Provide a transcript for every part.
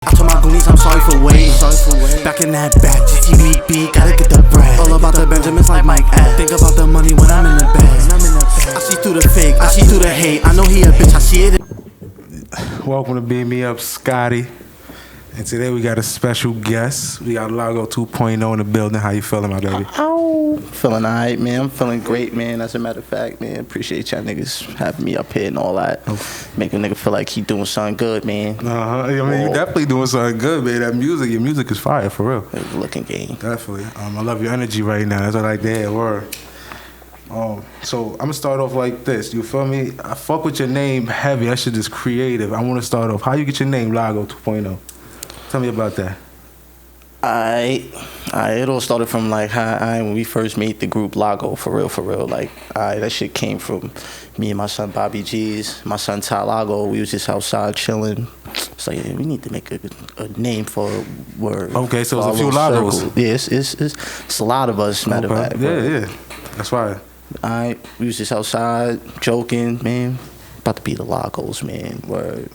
I told my goonies I'm sorry for waiting. Back in that back, just M.E.B, gotta get the bread. All about the Benjamins like Mike F. Think about the money when I'm in the bed. I see through the fake, I see through the hate. I know he a bitch, I see it. Welcome to Beat Me Up, Scotty. And today we got a special guest. We got Lago 2.0 in the building. How you feeling, my baby? Feeling alright, man. I'm feeling great, man. As a matter of fact, man, appreciate y'all niggas having me up here and all that. Make a nigga feel like he doing something good, man. I mean, you definitely doing something good, man. That music, your music is fire, for real. Looking game. Definitely. I love your energy right now. That's what I like to hear. Word. So I'm gonna start off like this. You feel me? I fuck with your name heavy. That shit is creative. I want to start off. How you get your name, Lago 2.0? Tell me about that. It all started from like when we first made the group Lago, for real. Like, that shit came from me and my son Bobby G's, my son Ty Lago. We was just outside chilling. It's like, yeah, we need to make a name for a word. Okay, so it's a few Lagos. Yeah, it's a lot of us, matter of fact. Yeah. That's right. We was just outside joking, man. About to be the Lagos, man. Word.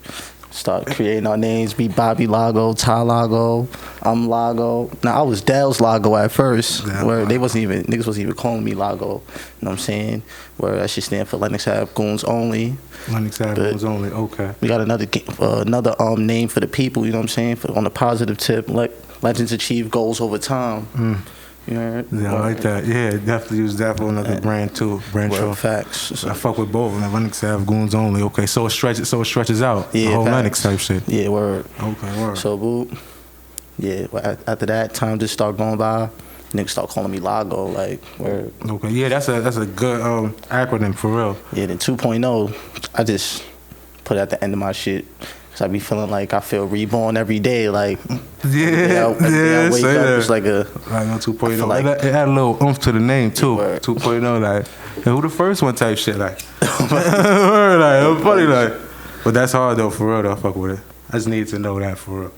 Start creating our names. Be Bobby Lago, Ty Lago, I'm Lago. Now I was Dale's Lago at first, where niggas wasn't even calling me Lago. You know what I'm saying? Where that should stand for Lennox Ave Goons Only. Lennox Ave Goons Only. Okay. We got another name for the people. You know what I'm saying? On the positive tip, legends achieve goals over time. You know, yeah, I like that. Yeah, definitely use that for another brand too. Brand show. Facts. I fuck with both. Lennox Ave Goons Only. Okay, so it stretches out. Yeah, the whole facts. Lennox type shit. Yeah, word. Okay, word. So boop. Yeah, after that, time just start going by. Niggas start calling me Lago, like, word. Okay, yeah, that's a good acronym for real. Yeah, then 2.0, I just put it at the end of my shit. Cause I be feeling like I feel reborn every day, like I wake up, it's like a Lago 2.0. Like, it had a little oomph to the name too. 2.0, like, and who the first one type shit, like, like, funny, like, but that's hard though, for real though. I fuck with it. I just need to know that for real.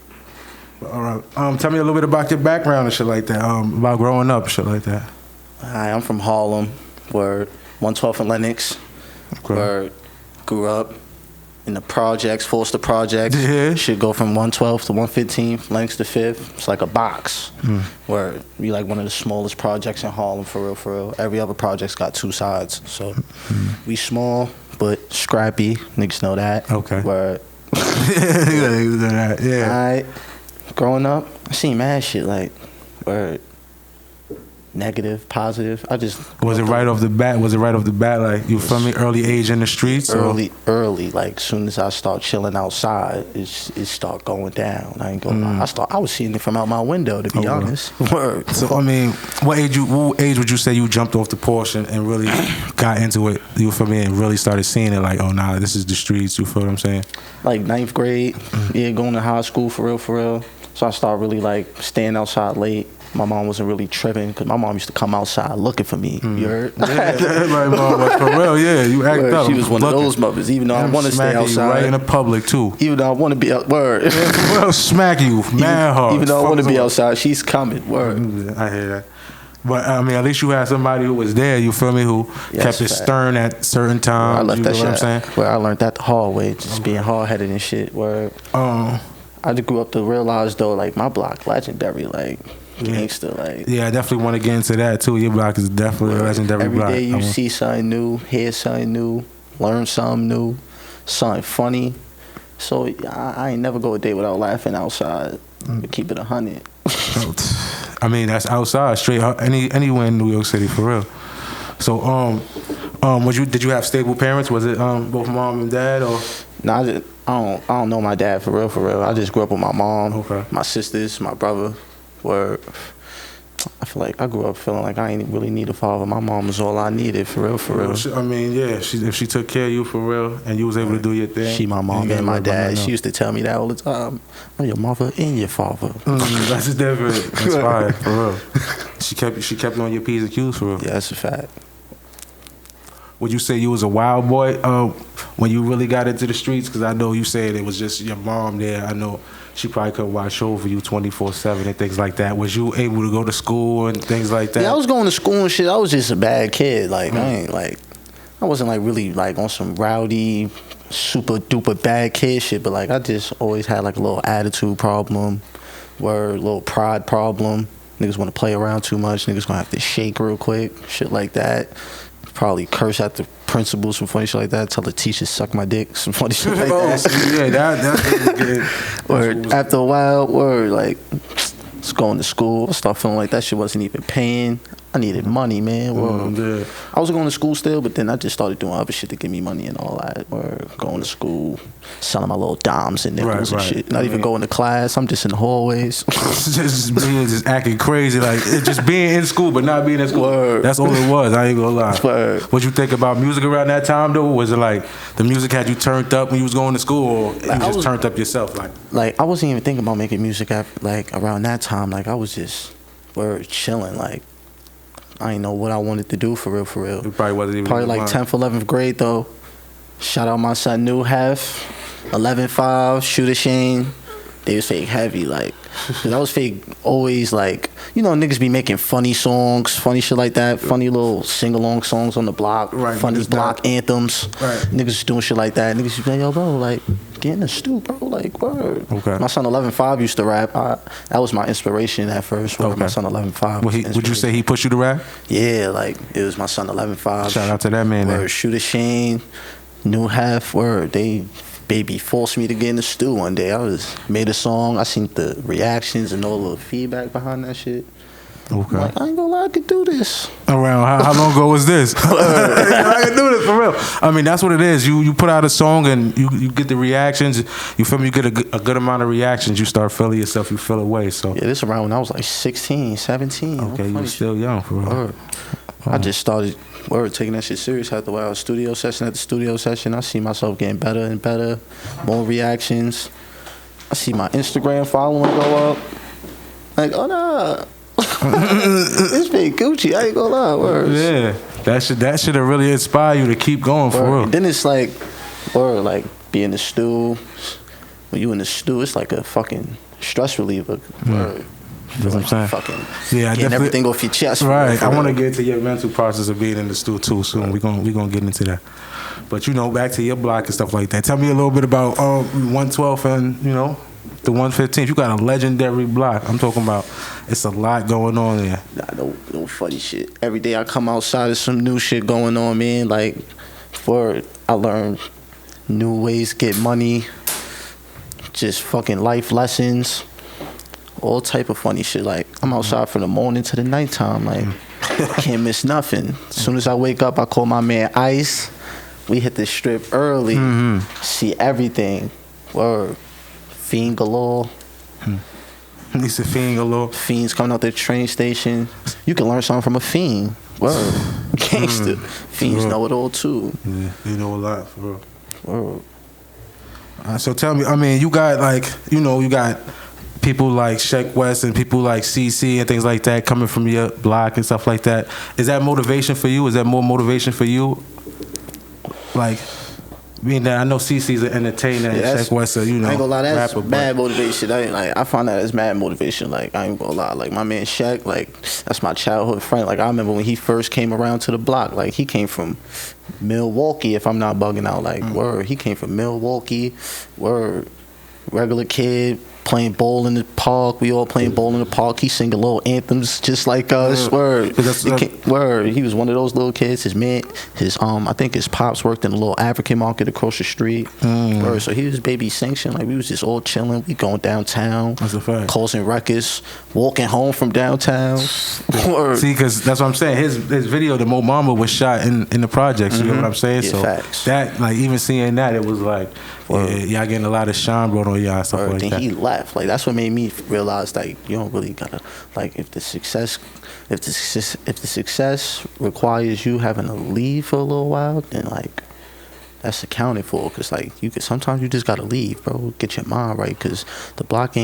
But, all right, tell me a little bit about your background and shit like that. About growing up, shit like that. Hi, I'm from Harlem, where 112th and Lennox, where grew up. In the projects, Forster projects, should go from 112th to 115th, Lennox to 5th. It's like a box where we like one of the smallest projects in Harlem, for real. Every other project's got two sides. So we small, but scrappy. Niggas know that. Okay. Word. Yeah. Alright. Growing up, I seen mad shit like, word. Negative, positive. I just was it right off the bat? Like, you feel me? Early age in the streets. Early. Like, soon as I start chilling outside, it start going down. I ain't gonna lie. I was seeing it from out my window, to be honest. Word. So I mean, what age would you say you jumped off the porch and really got into it? You feel me? And really started seeing it like, oh nah, this is the streets. You feel what I'm saying? Like 9th grade, yeah, going to high school for real. So I started really like staying outside late. My mom wasn't really tripping because my mom used to come outside looking for me. You heard? Yeah, my mom was for real. Yeah, you act up. She was one of those mothers. Even though I want to stay outside, right in the public too. Even though I want to be out, word. Well, smack you, man hard. Even though I want to be outside, she's coming. Word. I hear that. But I mean, at least you had somebody who was there. You feel me? Who kept it stern at certain times. I left that shit. What I'm saying? Where I learned that the hard way, just being hard headed and shit. Word. I just grew up to realize though, like my block legendary, like. Gangster, like. Yeah, I definitely want to get into that too. Your block is definitely a legendary block. Every day you see something new, hear something new, learn something new, something funny. So I ain't never go a day without laughing outside. Keep it 100. I mean, that's outside, straight anywhere in New York City, for real. So did you have stable parents? Was it both mom and dad, or? Nah, I don't know my dad for real. I just grew up with my mom, my sisters, my brother. Where I feel like I grew up feeling like I ain't really need a father. My mom was all I needed, for real. I mean, yeah, if she took care of you for real and you was able to do your thing. She my mom and my dad. She used to tell me that all the time. I'm your mother and your father. That's different. That's fine, for real. She kept on your P's and Q's, for real. Yeah, that's a fact. Would you say you was a wild boy when you really got into the streets? Because I know you said it was just your mom there. I know she probably could watch over you 24/7 and things like that. Was you able to go to school and things like that? Yeah, I was going to school and shit. I was just a bad kid. Like I wasn't like really like on some rowdy super duper bad kid shit, but like I just always had like a little attitude problem, a little pride problem. Niggas want to play around too much. Niggas gonna have to shake real quick, shit like that. Probably curse at the principals, some funny shit like that. Tell the teachers suck my dick, some funny shit like that. Yeah, that's good. Or after a while, like just going to school, I started feeling like that shit wasn't even paying. I needed money, man. I was going to school still, but then I just started doing other shit to give me money and all that. Or going to school, selling my little dimes and nickels and shit. Not even going to class. I'm just in the hallways. just acting crazy, like just being in school but not being in school. Word. That's all it was. I ain't gonna lie. Word. What you think about music around that time though? Was it like the music had you turned up when you was going to school, or you just turned up yourself? Like I wasn't even thinking about making music like around that time. Like I was just chilling. Like I didn't know what I wanted to do for real. It probably wasn't even like 10th, 11th grade though. Shout out my son New Hef, 11-5, Shooter Shane. They was fake heavy, like, cause I was fake always like, you know, niggas be making funny songs, funny shit like that, funny little sing-along songs on the block, funny block anthems. Niggas doing shit like that. Niggas be like, yo, bro, like, get in the stew, bro, like, word. Okay. My son 11-5 used to rap. That was my inspiration at first. Okay. My son 11-5. Would you say he pushed you to rap? Yeah, like, it was my son 11-5. Shout out to that man. Word, Shooter Shane, New Half, word. Baby forced me to get in the stew one day. Made a song. I seen the reactions and all the feedback behind that shit. Okay. Like, I ain't gonna lie, I could do this. Around how long ago was this? I can do this for real. I mean, that's what it is. You put out a song and you get the reactions. You feel me? You get a good amount of reactions. You start feeling yourself. You feel away. So yeah, this around when I was like 16, 17. Okay, you were still young for real. I just started taking that shit serious after a while. Studio session after studio session, I see myself getting better and better. More reactions. I see my Instagram following go up. Like, oh nah. It's big Gucci, I ain't gonna lie. Words. Yeah. That should have really inspired you to keep going for real. And then it's like, like be in the stew. When you in the stew, it's like a fucking stress reliever. That's what I'm saying. Fucking getting everything off your chest. Right. I want to get into your mental process of being in the stew too soon. We're gonna get into that. But you know, back to your block and stuff like that. Tell me a little bit about 112 and the 115. You got a legendary block. I'm talking about. It's a lot going on there. Nah, no funny shit. Every day I come outside, there's some new shit going on, man. Like, I learned new ways to get money. Just fucking life lessons. All type of funny shit. Like, I'm outside from the morning to the nighttime. Like, can't miss nothing. As soon as I wake up, I call my man Ice. We hit the strip early. See everything. Word. Fiend galore. He's a fiend galore. Fiends coming out the train station. You can learn something from a fiend. Word. Gangster. Fiends know it all too. Yeah, they know a lot for real. Word. So tell me, I mean, you got you got people like Sheck Wes and people like CC and things like that coming from your block and stuff like that. Is that motivation for you? Is that more motivation for you? Like, being that I know CC's an entertainer and Sheck Wes, I ain't gonna lie, that's rapper, mad motivation. I find that as mad motivation. Like, I ain't gonna lie. Like, my man Sheck, like, that's my childhood friend. Like, I remember when he first came around to the block. Like, he came from Milwaukee, if I'm not bugging out. Like, word. He came from Milwaukee. Word. Regular kid. Playing ball in the park. We all playing ball in the park. He singing little anthems just like us. Word. Word. He was one of those little kids. I think his pops worked in a little African market across the street. Word. So he was baby sanctioned. Like, we was just all chilling. We going downtown. That's a fact. Causing ruckus. Walking home from downtown. Word. See, because that's what I'm saying. His video, the Mo Mama, was shot in the projects. You know what I'm saying? Yeah, so facts. That, like, even seeing that, it was like, y'all getting a lot of shine brought on y'all and stuff like that. Then he left. Like, that's what made me realize, like, you don't really gotta, like, if the success requires you having to leave for a little while, then, like, that's accounted for. Cause, like, sometimes you just gotta leave, bro. Get your mind right. Cause the block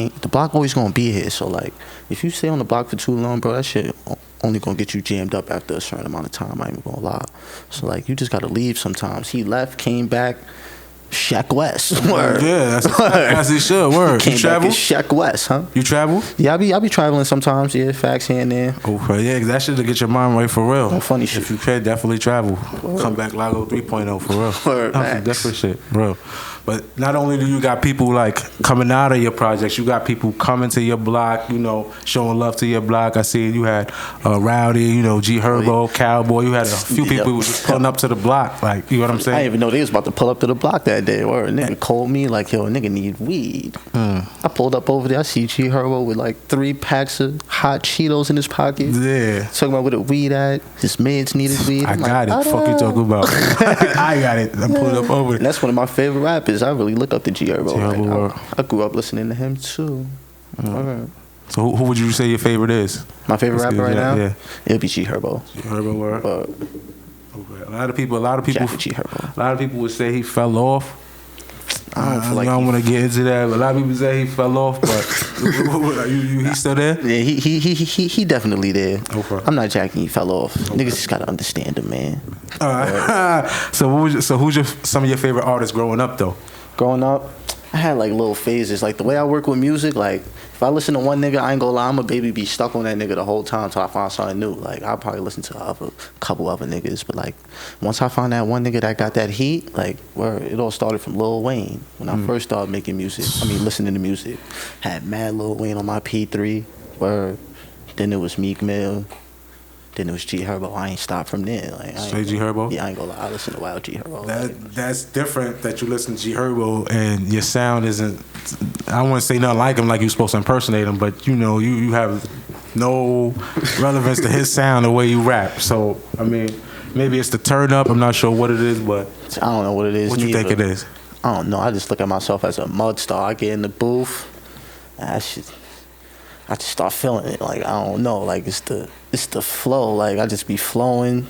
always gonna be here. So, like, if you stay on the block for too long, bro, that shit only gonna get you jammed up after a certain amount of time. I ain't even gonna lie. So, like, you just gotta leave sometimes. He left, came back. Sheck Wes. Word. Yeah, that's it. Should word. You travel? Sheck Wes, huh? You travel? Yeah, I be traveling sometimes. Yeah, facts here and there. Okay, yeah, 'cause that shit to get your mind right for real. Oh, funny shit. If you can, definitely travel. Word. Come back Lago 3.0 for real. Word, That's different shit, bro. But not only do you got people like coming out of your projects, you got people coming to your block, you know, showing love to your block. I see you had Rowdy, you know, G Herbo, Cowboy. You had a few people who was just pulling up to the block, like, you know what I'm saying? I didn't even know they was about to pull up to the block that day. Or a nigga called me like, yo, a nigga need weed. I pulled up over there. I see G Herbo with like 3 packs of hot Cheetos in his pocket. Yeah. Talking about where the weed at. His mans needed weed. I got it. Fuck you talking about? I got it. I pulled up over And that's one of my favorite rappers. I really look up to G Herbo. Herbo, I grew up listening to him too. So who would you say your favorite is? My favorite rapper right now? Yeah. It'll be G Herbo. G Herbo word. Okay. A lot of people G Herbo. A lot of people would say he fell off. I don't want to get into that, but a lot of people say he fell off, but he's still there? Yeah, he definitely there. Okay. I'm not jacking he fell off. Niggas just gotta understand him, man. So who's some of your favorite artists growing up though? Growing up, I had like little phases. Like the way I work with music, like if I listen to one nigga, I ain't gonna lie, I'm a baby be stuck on that nigga the whole time till I find something new. Like I'll probably listen to a couple other niggas, but like once I find that one nigga that got that heat, like where it all started from Lil Wayne. When I first started making music, listening to music, had mad Lil Wayne on my P3. Where then it was M.E.B. Then it was G Herbo. I ain't stopped from there. Like, Straight G Herbo? Yeah, I ain't gonna lie. I listen to wild G Herbo. That's different that you listen to G Herbo and your sound isn't, I don't want to say nothing like him like you're supposed to impersonate him, but you know, you have no relevance to his sound the way you rap. So, I mean, maybe it's the turn up. I'm not sure what it is, but I don't know what it is. What you think it is? I don't know. I just look at myself as a mud star. I get in the booth, and I just start feeling it. Like I don't know. Like it's the flow. Like I just be flowing.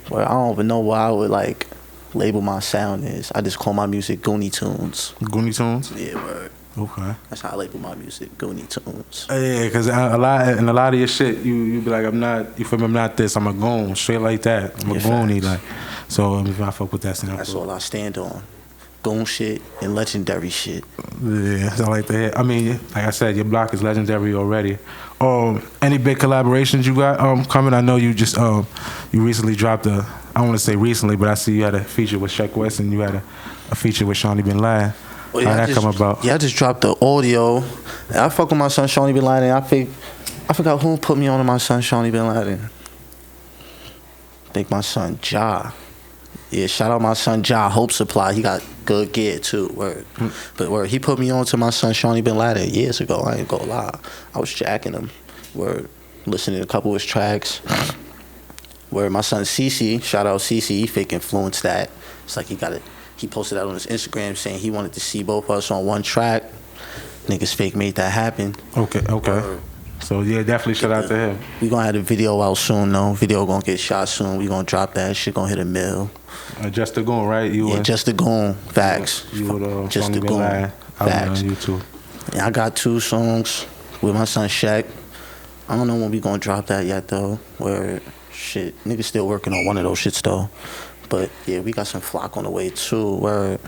Where I don't even know what I would like label my sound is. I just call my music Goonie Tunes. Goonie Tunes? Yeah, word. Okay. That's how I label my music, Goonie Tunes. Yeah, because a lot of your shit, you be like, I'm not. You feel me? I'm not this. I'm a goon, straight like that. I'm a goonie, like. So if I fuck with that, that's all I stand on. Goon shit and legendary shit. Yeah, I like that. I mean, like I said, your block is legendary already. Any big collaborations you got coming? I know you just you recently dropped I don't want to say recently, but I see you had a feature with Sheck Wes and you had a feature with Shawny bin Ladin. Oh, yeah, how'd that come about? Yeah, I just dropped the audio. I fuck with my son Shawny bin Ladin. I forgot who put me on to my son Shawny bin Ladin. I think my son Ja. Yeah, shout out my son Ja, Hope Supply. He got good gear too, word. But word, he put me on to my son Shawny bin Ladin years ago. I ain't gonna lie. I was jacking him. Word, listening to a couple of his tracks. Where my son CC, shout out CC, he fake influenced that. It's like he posted that on his Instagram saying he wanted to see both of us on one track. Niggas fake made that happen. Okay. Word. So yeah, definitely shout out to him. We gonna have the video out soon though. Video gonna get shot soon. We gonna drop that shit, gonna hit 1 mil. Just the Goon, right? Just the Goon. Facts. You would Just the Goon. Facts. On YouTube. Yeah, I got 2 songs with my son Sheck. I don't know when we gonna drop that yet though. Where shit, niggas still working on one of those shits though. But yeah, we got some flock on the way too. Where.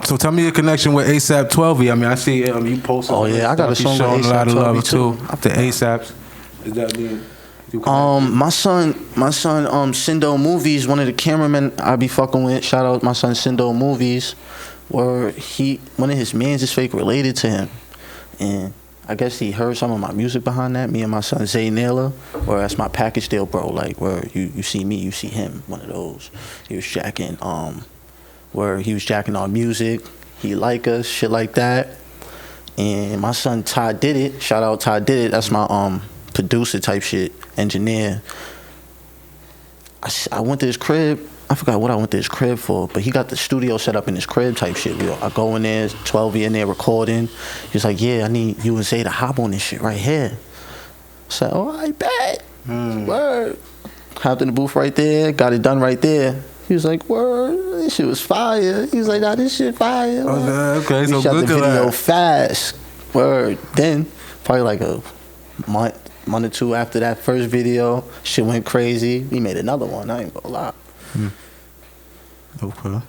So tell me your connection with ASAP 12. I mean, I see you posted. Oh yeah, I got a song with showing a lot of love too. To ASAPs. Is that being? My son, Sindo Movies, one of the cameramen I be fucking with. Shout out my son Sindo Movies, where one of his mans is fake related to him, and I guess he heard some of my music behind that. Me and my son Zay Naylor, where that's my package deal, bro. Like where you see me, you see him. One of those. He was jacking, where he was jacking our music. He like us, shit like that. And my son Ty Did It. Shout out Ty Did It. That's my producer type shit, engineer. I went to his crib. I forgot what I went to his crib for, but he got the studio set up in his crib type shit. I go in there, 12 in there recording. He's like, yeah, I need you and Zay to hop on this shit right here. I said, oh, I bet. Word. Hopped in the booth right there, got it done right there. He was like, word, this shit was fire. He was like, nah, this shit fire. Okay, so shot the video fast. Word. Then, probably like a month or 2 after that first video, shit went crazy. We made another one. I ain't gonna lie. Okay.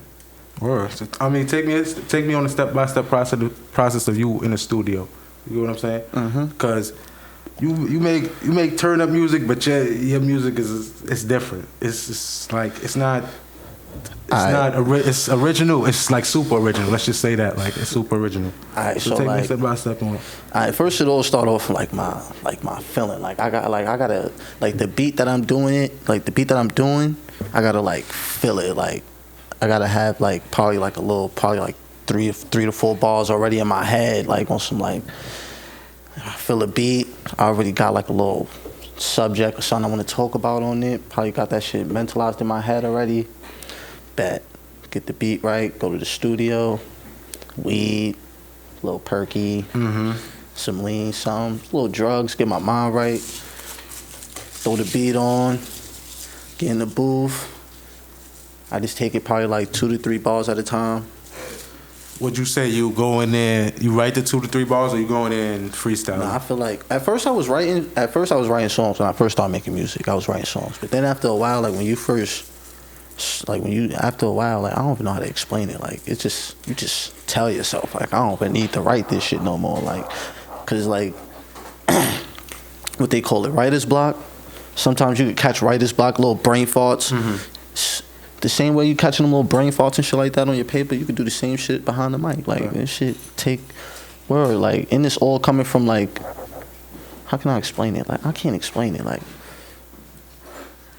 Word. I mean, take me on a step-by-step process of you in the studio. You know what I'm saying? Because you make turn up music, but your music is different. It's like it's original. It's like super original. Let's just say that, like it's super original. Alright, so take me step by step on it. Alright, first it all start off from like my feeling. I gotta the beat that I'm doing, I gotta like feel it. Like I gotta have like probably like 3 to 4 bars already in my head, like on some like I feel a beat. I already got like a little subject or something I want to talk about on it. Probably got that shit mentalized in my head already. Bet. Get the beat right, go to the studio, weed, a little perky, some lean, a little drugs, get my mind right, throw the beat on, get in the booth. I just take it probably like 2 to 3 bars at a time. Would you say you go in there, you write the 2 to 3 bars, or you going in freestyle? Nah, I feel like at first I was writing songs when I first started making music. I was writing songs, but then after a while, like after a while, like I don't even know how to explain it. Like it's just you just tell yourself like I don't even need to write this shit no more. Like, cause like what they call it, writer's block. Sometimes you could catch writer's block, little brain farts. The same way you catching them little brain farts and shit like that on your paper, you could do the same shit behind the mic. Like this shit take word. Like, and it's all coming from like, how can I explain it? Like I can't explain it. Like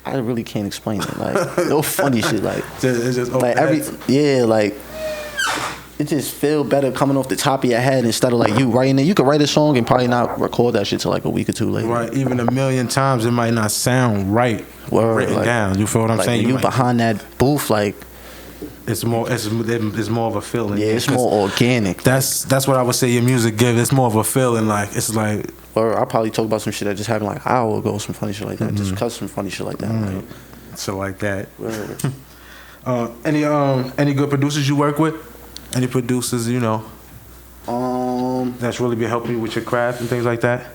I really can't explain it. Like no funny shit. Like it's just like like it just feel better coming off the top of your head instead of like you writing it. You could write a song and probably not record that shit till like a week or 2 later. Right, even a million times it might not sound right. Written like, down. You feel what I'm saying? You behind that booth, like it's more of a feeling. Yeah, it's more organic. That's what I would say your music gives. It's more of a feeling. Like it's like. Or I'll probably talk about some shit that just happened like an hour ago, some funny shit like that. Just cause some funny shit like that. Like, so like that. Any good producers you work with? Any producers that's really been helping you with your craft and things like that?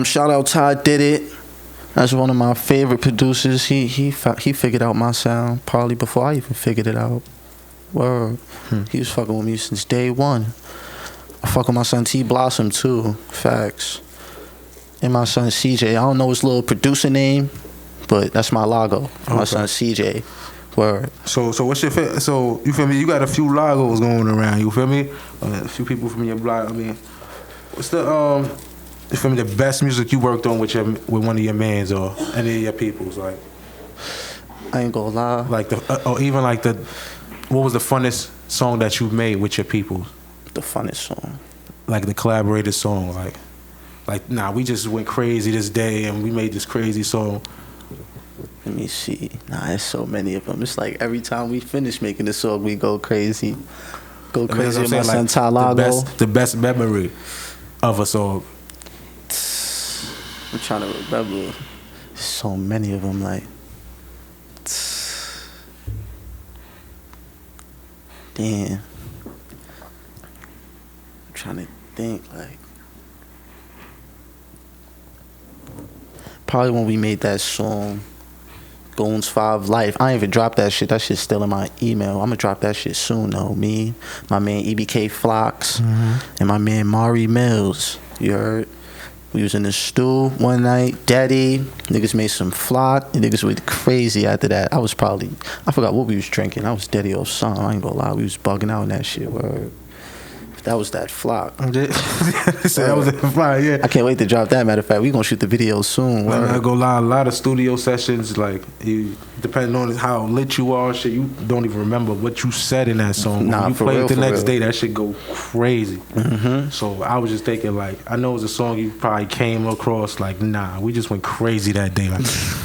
Shout out Todd Did It. That's one of my favorite producers. He figured out my sound probably before I even figured it out. Word. He was fucking with me since day one. I fuck with my son T Blossom too. Facts. And my son CJ. I don't know his little producer name, but that's my Lago. Okay. My son CJ. Word. So what's your so you feel me? You got a few Lagos going around. You feel me? A few people from your block. I mean, what's the you feel me? The best music you worked on with one of your mans or any of your peoples? Like, I ain't gonna lie. Like or even like what was the funnest song that you made with your peoples? The funnest song. Like the Collaborators song. Like nah, we just went crazy this day and we made this crazy song. Let me see. Nah, there's so many of them. It's like every time we finish making the song, we go crazy. Go crazy with my son Ty Lago. The best memory of a song. I'm trying to remember. There's so many of them. Like, damn. I'm trying to think. Like, probably when we made that song. Goons 5 Life. I ain't even dropped that shit. That shit's still in my email. I'm gonna drop that shit soon though. Me, my man EBK Flocks, and my man Mari Mills. You heard? We was in the stew one night. Daddy, niggas made some flock. Niggas went crazy after that. I forgot what we was drinking. I was Daddy or something. I ain't gonna lie. We was bugging out in that shit. Word. That was that flock. That was that flock, yeah. I can't wait to drop that. Matter of fact, we gonna shoot the video soon. I'm not gonna lie, a lot of studio sessions, like, depending on how lit you are, shit, you don't even remember what you said in that song. Nah, when you play it the next day, that shit go crazy. So I was just thinking, like, I know it's a song you probably came across, like, nah, we just went crazy that day. Like,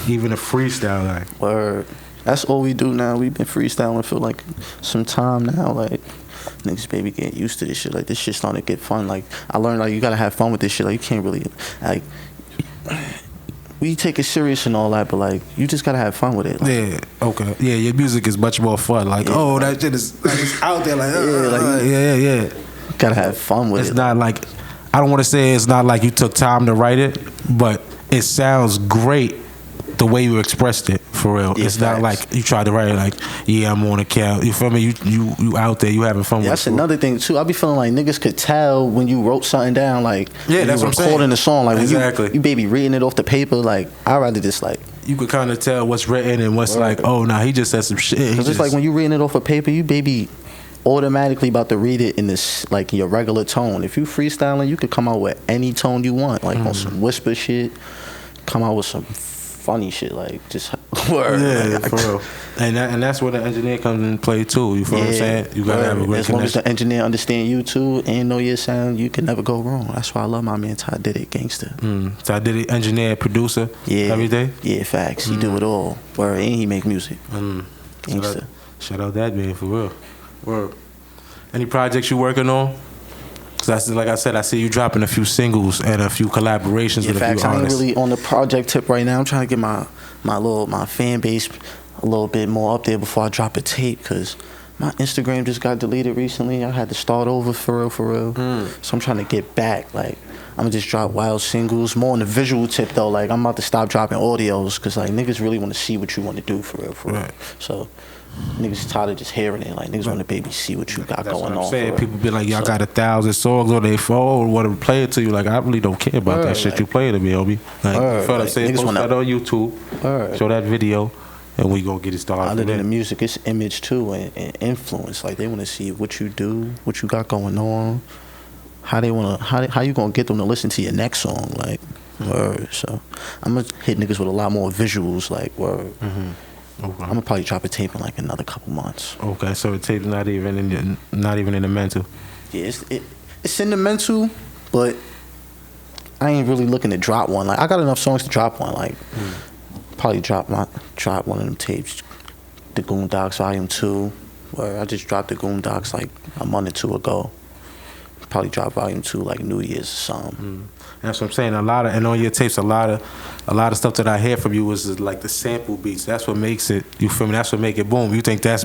even a freestyle, like. Word. That's all we do now. We've been freestyling for, like, some time now, like. Niggas baby get used to this shit. Like this shit starting to get fun. Like I learned like you gotta have fun with this shit. Like you can't really like we take it serious and all that, but like you just gotta have fun with it. Like, yeah, okay. Yeah, your music is much more fun. Like, that shit is like, it's out there like yeah. Gotta have fun with it. It's not like I don't wanna say it's not like you took time to write it, but it sounds great the way you expressed it, for real. Yeah, it's not like you tried to write it like, yeah, I'm on a couch. You feel me? You out there, you having fun with it. That's another thing too. I be feeling like niggas could tell when you wrote something down, like yeah, that's you what I'm saying. recording the song, like exactly. when you baby reading it off the paper, like I'd rather just like you could kind of tell what's written and what's like, oh nah, he just said some shit. Because it's like when you reading it off a paper, you baby automatically about to read it in this like your regular tone. If you freestyling, you could come out with any tone you want, like on some whisper shit, come out with some funny shit, like just word. Yeah, like, for real. And that's where the engineer comes in play too. You feel what I'm saying? You gotta have a great as long as the engineer understand you too and know your sound, you can never go wrong. That's why I love my man Ty Did It, gangster. Ty Did It, engineer, producer, every day. Yeah, facts. He do it all. Word, and he make music. Gangster. Shout out that man, for real. Word. Any projects you working on? Cause like I said, I see you dropping a few singles and a few collaborations with a few artists. I ain't really on the project tip right now. I'm trying to get my fan base a little bit more up there before I drop a tape, cause my Instagram just got deleted recently. I had to start over for real. So I'm trying to get back. Like I'm gonna just drop wild singles, more on the visual tip though. Like I'm about to stop dropping audios, cause like niggas really want to see what you want to do for real. Right. So niggas tired of just hearing it. Like niggas want to baby see what you got going on. Saying. People be like, y'all got 1,000 songs on their phone, or want to play it to you. Like I really don't care about that shit you play to me, Obi. Like, fella, say post that on YouTube, show that video, and we gonna get it started. Other than the music, it's image too and influence. Like they want to see what you do, what you got going on, how you gonna get them to listen to your next song. Like word. So I'm gonna hit niggas with a lot more visuals. Like word. Okay. I'm gonna probably drop a tape in like another couple months. Okay, so the tape's not even in the mental. Yeah, it's in the mental, but I ain't really looking to drop one. Like I got enough songs to drop one. Like probably drop one of them tapes, the Goondocks Volume 2, where I just dropped the Goondocks like a month or two ago. Probably drop Volume 2 like New Year's or something. That's what I'm saying. And on your tapes, a lot of stuff that I hear from you is like the sample beats. That's what makes it. You feel me? That's what make it boom. You think that's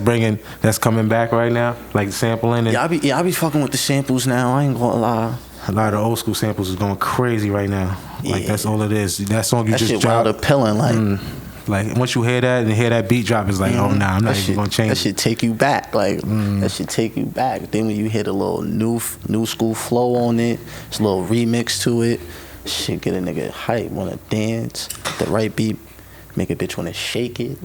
coming back right now, like sampling? And I be fucking with the samples now. I ain't gonna lie. A lot of old school samples is going crazy right now. Like that's all it is. That song you that just shit dropped. Wild appealing, like. Like once you hear that and hear that beat drop, it's like, oh nah, I'm not even gonna change. That should take you back, like that should take you back. Then when you hit a little new school flow on it, it's a little remix to it. Shit, get a nigga hype, wanna dance. The right beat, make a bitch wanna shake it.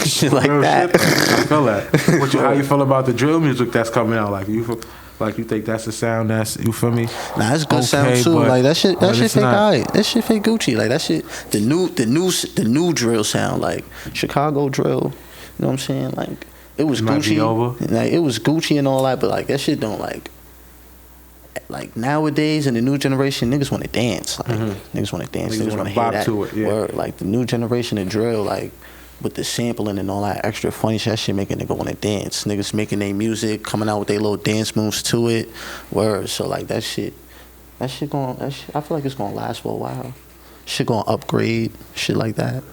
Shit like that. I feel that. How you feel about the drill music that's coming out? Like you think that's the sound that's, you feel me? Nah, it's good sound too. Like that shit fake alright. That shit fake Gucci. Like that shit, the new drill sound, like Chicago drill. You know what I'm saying? Like it was Gucci. Like it was Gucci and all that, but like that shit don't like nowadays in the new generation, niggas want to dance. Like niggas want to dance. Niggas want to hear that to it, yeah. word. Like the new generation of drill, like with the sampling and all that extra funny shit, that shit make a nigga want to dance. Niggas making their music, coming out with their little dance moves to it. Word. So like I feel like it's gonna last for a while. Shit gonna upgrade, shit like that.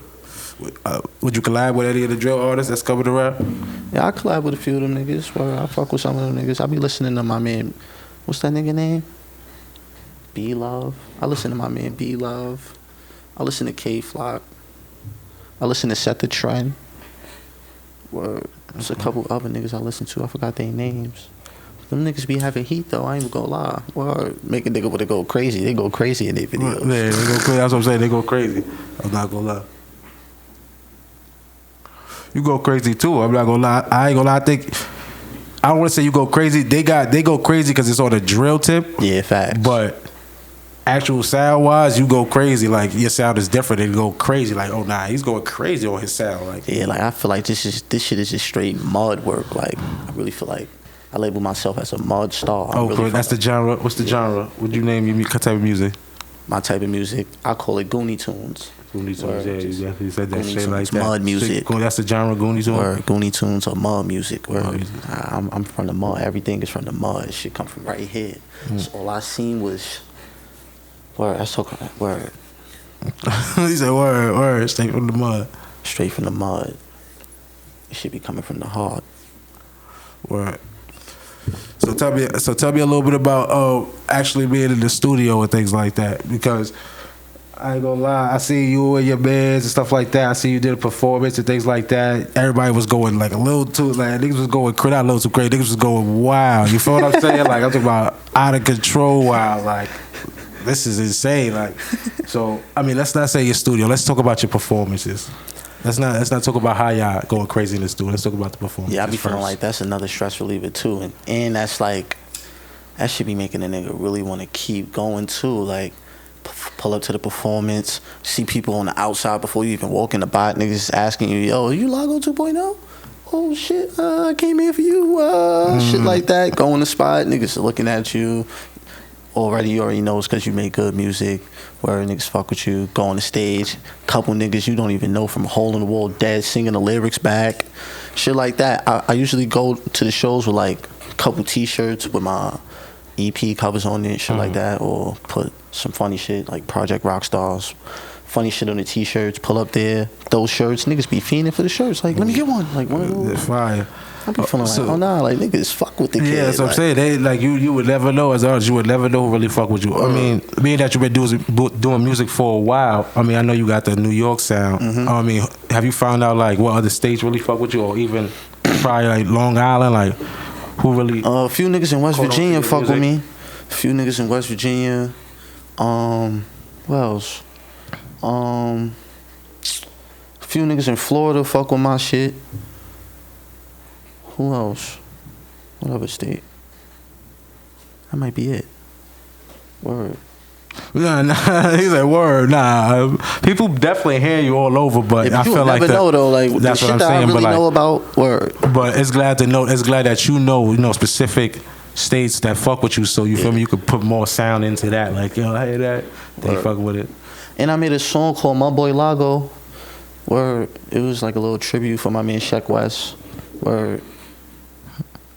Would you collab with any of the drill artists that's coming around? Yeah, I collab with a few of them niggas. Word. I fuck with some of them niggas. I be listening to my man. What's that nigga name? B-Love. I listen to my man B-Love. I listen to K-Flock. I listen to Set the Trend. Word. There's a couple other niggas I listen to. I forgot their names. Them niggas be having heat though. I ain't gonna lie. Word. Make a nigga wanna go crazy. They go crazy in their videos. Yeah, they go crazy. That's what I'm saying. They go crazy. I'm not gonna lie. You go crazy too. I'm not gonna lie. I ain't gonna lie. I don't want to say you go crazy. They go crazy because it's on a drill tip. Yeah, facts. But actual sound wise, you go crazy. Like your sound is different. They go crazy. Like, oh nah, he's going crazy on his sound. Like yeah, like I feel like this shit is just straight mud work. Like I really feel like I label myself as a mud star. Oh, really that's the genre. What's the genre? Would you name your type of music? My type of music, I call it Goonie Tunes. Goonie Tunes, yeah, you definitely said that shit like that. Mud music. That's the genre, Goonie Tunes? Or Goonie Tunes or mud music. I'm from the mud. Everything is from the mud. Shit come from right here. So all I seen was, word, that's talking, word. He said, word, straight from the mud. Straight from the mud. It should be coming from the heart. Word. So tell me a little bit about actually being in the studio and things like that, because I ain't gonna lie. I see you and your bands and stuff like that. I see you did a performance and things like that. Everybody was going like a little too, like niggas was going crazy, not a little too crazy. Niggas was going wild. You feel what I'm saying? Like I'm talking about out of control wild. Like this is insane. Like so. I mean, let's not say your studio. Let's talk about your performances. Let's not talk about how y'all going crazy in the studio. Let's talk about the performance. Yeah, I be feeling like that's another stress reliever too, and that's like that should be making a nigga really want to keep going too. Like pull up to the performance, see people on the outside before you even walk in the bot. Niggas asking you, "Yo, are you Lago 2.0? Oh shit, I came here for you." Shit like that. Go in the spot, niggas are looking at you. You already know it's because you make good music. Where niggas fuck with you. Go on the stage. Couple niggas you don't even know from a hole in the wall dead singing the lyrics back. Shit like that. I usually go to the shows with like a couple t-shirts with my EP covers on it, shit like that, or put some funny shit like Project Rockstars, funny shit on the t-shirts. Pull up there, those shirts, niggas be fiending for the shirts. Like, let me get one. Like, one of those. It's fire. I be feeling like, oh nah, like niggas fuck with the kid. Yeah, that's what I'm saying. They like you would never know as artists. You would never know who really fuck with you. I mean, being that you've been doing music for a while. I mean, I know you got the New York sound. I mean, have you found out like what other states really fuck with you, or even probably like Long Island, like who really? A few niggas in West Virginia fuck with me. A few niggas in West Virginia. What else? A few niggas in Florida fuck with my shit. Who else? What other state? That might be it. Word. Nah, he's like, word, nah. People definitely hear you all over, but I feel like know though, like that's the what I'm shit that saying. I really But like, know about word. But it's glad to know. It's glad that you know specific states that fuck with you. So you feel me? You could put more sound into that. Like, yo, I hear that. They fuck with it. And I made a song called My Boy Lago, where it was like a little tribute for my man Sheck Wes, where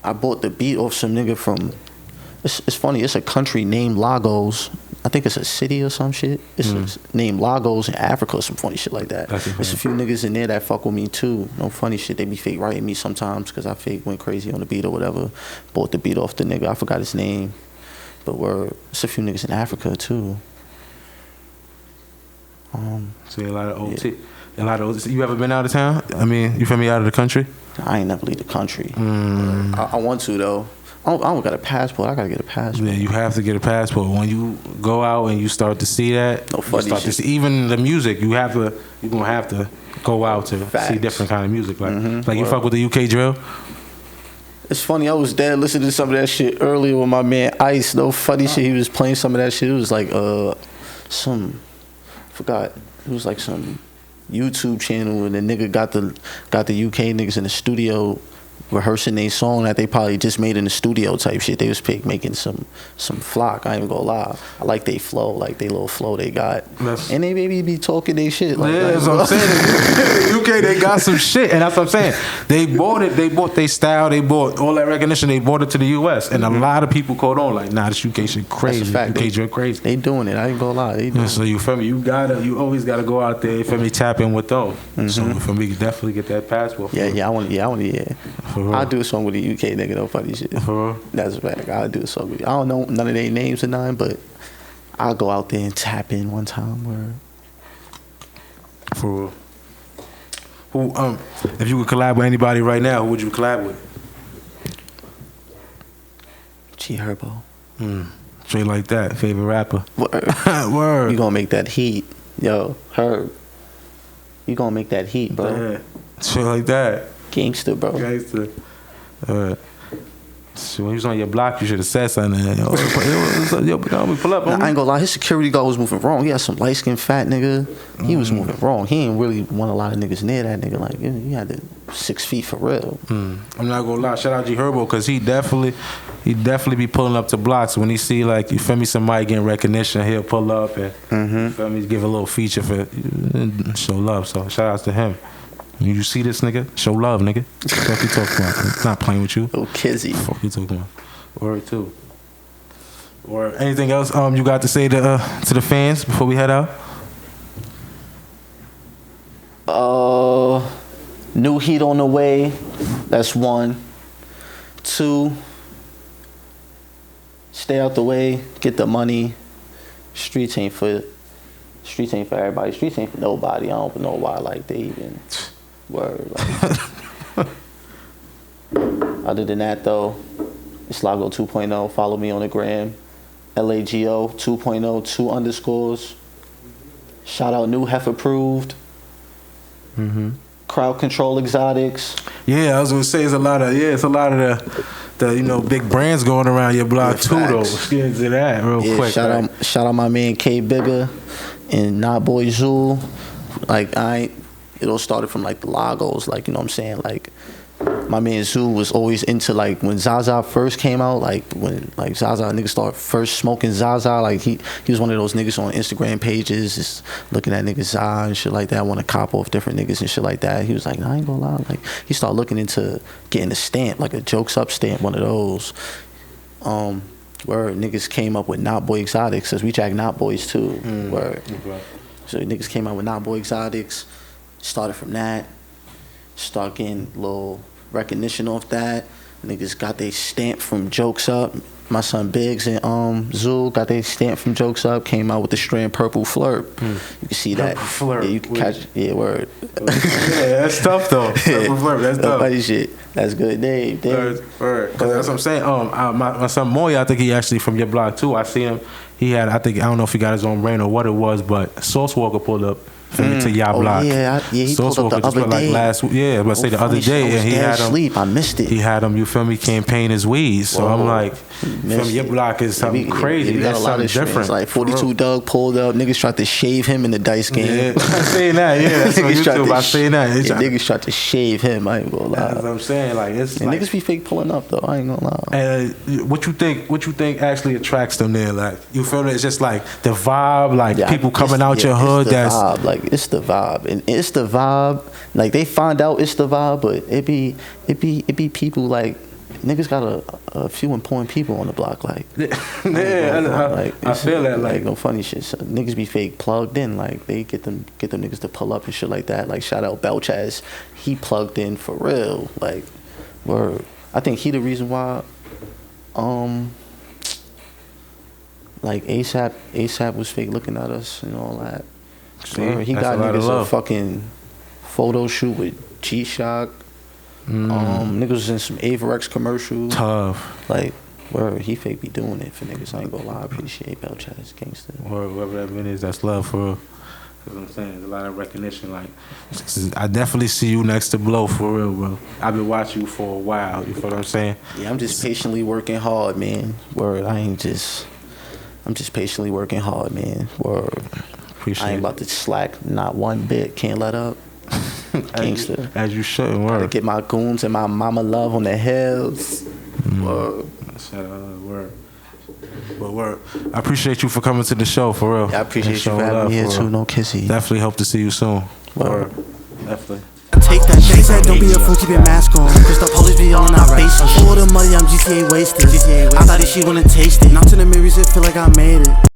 I bought the beat off some nigga from. It's funny. It's a country named Lagos. I think it's a city or some shit. It's named Lagos in Africa or some funny shit like that. There's a few niggas in there that fuck with me too. No funny shit. They be fake writing me sometimes because I fake went crazy on the beat or whatever. Bought the beat off the nigga. I forgot his name. But it's a few niggas in Africa too. So a lot of OT. A lot of OT. You ever been out of town? I mean, you feel me, out of the country? I ain't never leave the country. I want to though. I don't got a passport. I gotta get a passport. Yeah, you have to get a passport. When you go out and you start to see that, No funny shit. see, even the music, you're gonna have to go out to see different kind of music. Like, you fuck with the UK drill. It's funny. I was there listening to some of that shit earlier with my man Ice. No funny shit. He was playing some of that shit. It was like forgot. It was like some YouTube channel, and the nigga got the UK niggas in the studio rehearsing their song that they probably just made in the studio type shit. They was making some flock. I ain't even gonna lie. I like they flow, like they little flow they got. And they maybe be talking they shit. Like, yeah, that's what I'm saying. UK, they got some shit, and that's what I'm saying. They bought it. They bought their style. They bought all that recognition. They bought it to the US, and a lot of people caught on. Like, nah, this UK shit crazy. That's a fact. UK drill crazy. They doing it. I ain't gonna lie. They doing So you feel me? You always gotta go out there. You feel me? Tap in with them. So for me, definitely get that passport. I want to. I'll do a song with the UK nigga, no funny shit. That's a fact. I'll do a song with you. I don't know none of their names or none, but I'll go out there and tap in one time. Where for real. Who if you could collab with anybody right now, who would you collab with? G Herbo. Straight like that. Favorite rapper. Word. Word. You gonna make that heat, yo, Herb. You gonna make that heat, bro. Yeah. Straight like that. Gangster, bro. Gangster. So when he was on your block, you should have said something. Yo, pull up. Nah, I ain't gonna lie, his security guard was moving wrong. He had some light skinned fat nigga. He was moving wrong. He ain't really want a lot of niggas near that nigga. Like, he had the 6 feet for real. I'm not gonna lie. Shout out G Herbo, because he definitely be pulling up to blocks when he see, like, you feel me, somebody getting recognition. He'll pull up and you feel me, give a little feature for show love. So shout outs to him. You see this nigga? Show love, nigga. Fuck you talking about? Not playing with you. Oh, Kizzy. Fuck you talking about? Word too. Or anything else you got to say to the fans before we head out? New heat on the way. That's 1. 2. Stay out the way. Get the money. Streets ain't for Streets ain't for everybody. Streets ain't for nobody. I don't know why like they even word. Like. Other than that though, it's Lago 2.0. Follow me on the gram. L.A.G.O 2.0 2 underscores. Shout out New Hef approved. Crowd Control Exotics. Yeah, I was gonna say it's a lot of the you know big brands going around your block too though. Let's get into that real quick. Shout out my man K Bigger and Not Boy Zool. Like it all started from like the Lagos, like you know what I'm saying, like. My man Zoo was always into like when Zaza first came out, like when like Zaza niggas started first smoking Zaza, like he was one of those niggas on Instagram pages just looking at niggas Zaza and shit like that, want to cop off different niggas and shit like that. He was like, nah, I ain't gonna lie, like he started looking into getting a stamp, like a Jokes Up stamp, one of those. Where niggas came up with Not Boy Exotics, cause we jack Not Boys too. Where so niggas came out with Not Boy Exotics, started from that. Start getting a little recognition off that. Niggas got they stamp from Jokes Up. My son Biggs and Zool got they stamp from Jokes Up. Came out with the strand Purple Flirt. You can see that. Purple Flirt. Yeah, you can catch. Yeah, word. Yeah, that's tough though. Purple Flirt. That's tough. Funny shit. That's good. Dave. Word. Cause that's what I'm saying. My son Moya, I think he actually from your block too. I see him. He had. I don't know if he got his own rain or what it was, but Sauce Walker pulled up. To y'all block. He pulled up the other day. Let's say the other day, and he had him. Sleep. I missed it. He had him. You feel me? Campaign his weeds. So I'm like, from your block is something crazy. We got That's a lot something of different. different. Like 42 Doug pulled up. Niggas tried to shave him in the dice game. Yeah, I'm saying that. Yeah, that's on YouTube. I saying that. Niggas tried to shave him. I ain't gonna lie. That's what I'm saying. Like it's and like, niggas be fake pulling up though. I ain't gonna lie. And what you think actually attracts them there? Like you feel that it's just like the vibe, like people coming out your hood. That's vibe. Like it's the vibe. And it's the vibe. Like they find out it's the vibe, but it be people like niggas got a few important people on the block. Like I feel that like no funny shit. So niggas be fake plugged in. Like they get them niggas to pull up and shit like that. Like shout out Belchaz, he plugged in for real. Like word. I think he the reason why. Like ASAP was fake looking at us and all that. See, he got niggas a fucking photo shoot with G-Shock. Niggas was in some Averex commercials. Tough. Like, word, he fake be doing it for niggas. I ain't gonna lie. I appreciate Belchaz gangster. Word, whoever that man is, that's love for real. That's what I'm saying. There's a lot of recognition. Like, I definitely see you next to Blow for real, bro. I've been watching you for a while. You feel what I'm saying? Yeah, I'm just patiently working hard, man. Word, I'm just patiently working hard, man. Word. I ain't about to slack not one bit. Can't let up. Gangster. As you shouldn't. Word. Gotta get my goons and my mama love on the hills. Word. Word. But word. I appreciate you for coming to the show for real. Yeah, I appreciate you for having me here too. No kissy. Definitely hope to see you soon. Word. Definitely. Take that shit. They said don't be a fool, keep your mask on. Cause the police be on our base. All the money, I'm GTA wasted. I thought that she wanna taste it. Not to the mirrors, it feel like I made it.